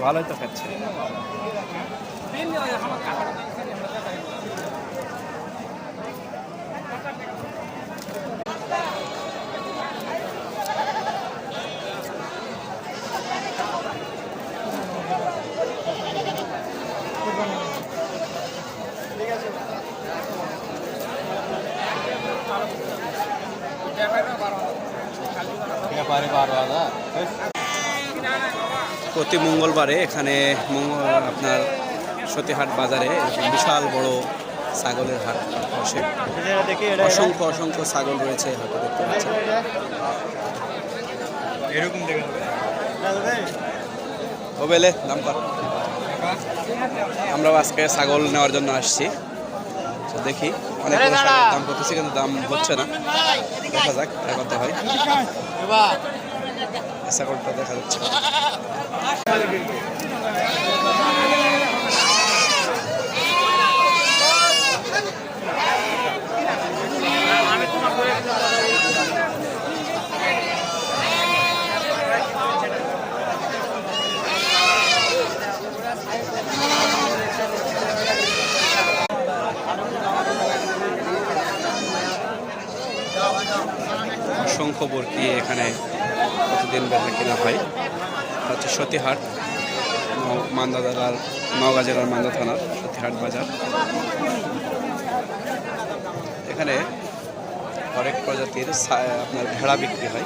ভালোই তো খাচ্ছে। প্রতি মঙ্গলবারে এখানে আপনার সতীহাট বাজারে বিশাল বড় ছাগলের হাট বসে। অসংখ্য অসংখ্য ছাগল রয়েছে হাটে, দেখতে পাচ্ছেন। এরকম ও বেলে দাম কর। আমরাও আজকে ছাগল নেওয়ার জন্য আসছি, দেখি অনেক দাম করতেছি কিন্তু দাম হচ্ছে না। দেখা যাক কত হয়। ছাগলটা দেখা যাচ্ছে। অসংখ্য বরকি এখানে প্রতিদিন বেচা কেনা হয়। হচ্ছে সতীহাট, মান্দা জেলার, নওগাঁ জেলার মান্দা থানার সতীহাট বাজার। এখানে হরেক প্রজাতির আপনার ভেড়া বিক্রি হয়।